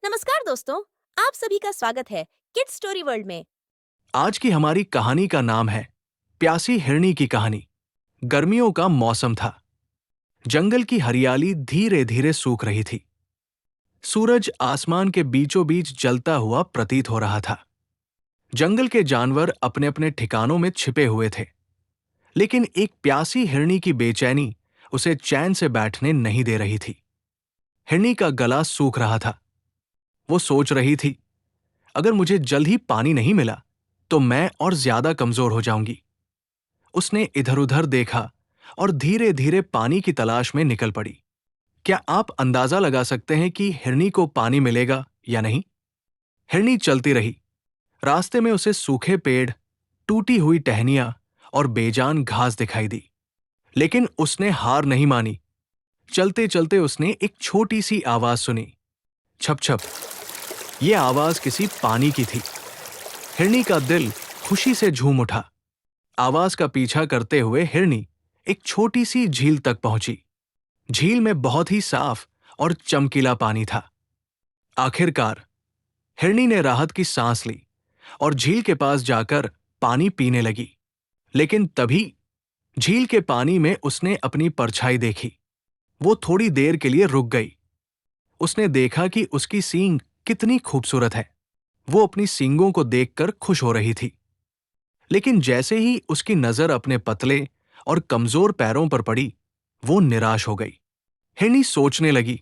नमस्कार दोस्तों, आप सभी का स्वागत है किड्स स्टोरी वर्ल्ड में। आज की हमारी कहानी का नाम है प्यासी हिरनी की कहानी। गर्मियों का मौसम था। जंगल की हरियाली धीरे धीरे सूख रही थी। सूरज आसमान के बीचों बीच जलता हुआ प्रतीत हो रहा था। जंगल के जानवर अपने अपने ठिकानों में छिपे हुए थे, लेकिन एक प्यासी हिरनी की बेचैनी उसे चैन से बैठने नहीं दे रही थी। हिरनी का गला सूख रहा था। वो सोच रही थी, अगर मुझे जल्द ही पानी नहीं मिला तो मैं और ज्यादा कमजोर हो जाऊंगी। उसने इधर उधर देखा और धीरे धीरे पानी की तलाश में निकल पड़ी। क्या आप अंदाजा लगा सकते हैं कि हिरनी को पानी मिलेगा या नहीं? हिरनी चलती रही। रास्ते में उसे सूखे पेड़, टूटी हुई टहनियां और बेजान घास दिखाई दी, लेकिन उसने हार नहीं मानी। चलते चलते उसने एक छोटी सी आवाज सुनी, छप छप। ये आवाज किसी पानी की थी। हिरनी का दिल खुशी से झूम उठा। आवाज का पीछा करते हुए हिरनी एक छोटी सी झील तक पहुंची। झील में बहुत ही साफ और चमकीला पानी था। आखिरकार हिरनी ने राहत की सांस ली और झील के पास जाकर पानी पीने लगी। लेकिन तभी झील के पानी में उसने अपनी परछाई देखी। वो थोड़ी देर के लिए रुक गई। उसने देखा कि उसकी सींग कितनी खूबसूरत है। वो अपनी सींगों को देखकर खुश हो रही थी। लेकिन जैसे ही उसकी नजर अपने पतले और कमजोर पैरों पर पड़ी, वो निराश हो गई। हिरनी सोचने लगी,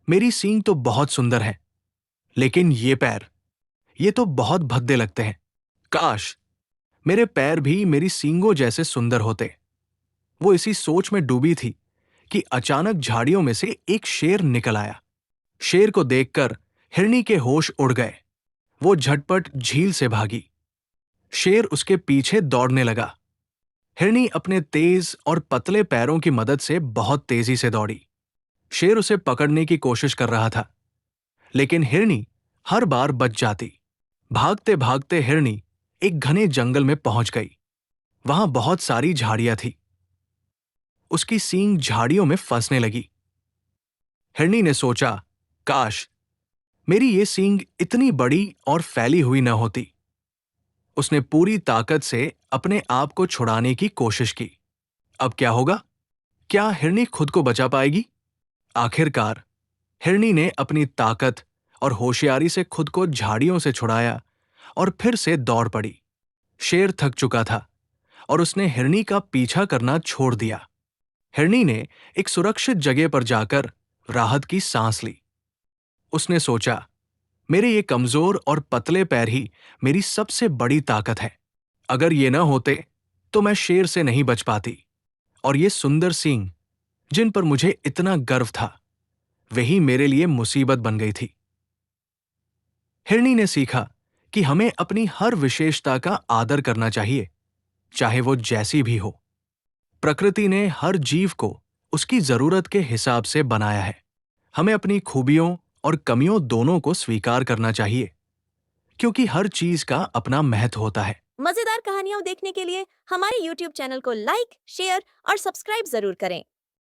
मेरी सींग तो बहुत सुंदर है, लेकिन ये तो बहुत भद्दे लगते हैं। काश मेरे पैर भी मेरी सींगों जैसे सुंदर होते। वो इसी सोच में डूबी थी कि अचानक झाड़ियों में से एक शेर निकल आया। शेर को देखकर हिरनी के होश उड़ गए। वो झटपट झील से भागी। शेर उसके पीछे दौड़ने लगा। हिरनी अपने तेज और पतले पैरों की मदद से बहुत तेजी से दौड़ी। शेर उसे पकड़ने की कोशिश कर रहा था, लेकिन हिरनी हर बार बच जाती। भागते भागते हिरनी एक घने जंगल में पहुंच गई। वहां बहुत सारी झाड़ियां थी। उसकी सींग झाड़ियों में फंसने लगी। हिरनी ने सोचा, काश मेरी ये सींग इतनी बड़ी और फैली हुई न होती। उसने पूरी ताकत से अपने आप को छुड़ाने की कोशिश की। अब क्या होगा? क्या हिरनी खुद को बचा पाएगी? आखिरकार हिरनी ने अपनी ताकत और होशियारी से खुद को झाड़ियों से छुड़ाया और फिर से दौड़ पड़ी। शेर थक चुका था और उसने हिरनी का पीछा करना छोड़ दिया। हिरनी ने एक सुरक्षित जगह पर जाकर राहत की सांस ली। उसने सोचा, मेरे ये कमजोर और पतले पैर ही मेरी सबसे बड़ी ताकत है। अगर ये न होते तो मैं शेर से नहीं बच पाती, और ये सुंदर सींग जिन पर मुझे इतना गर्व था, वही मेरे लिए मुसीबत बन गई थी। हिरनी ने सीखा कि हमें अपनी हर विशेषता का आदर करना चाहिए, चाहे वो जैसी भी हो। प्रकृति ने हर जीव को उसकी जरूरत के हिसाब से बनाया है। हमें अपनी खूबियों और कमियों दोनों को स्वीकार करना चाहिए, क्योंकि हर चीज का अपना महत्व होता है। मजेदार कहानियां देखने के लिए हमारे YouTube चैनल को लाइक, शेयर और सब्सक्राइब जरूर करें।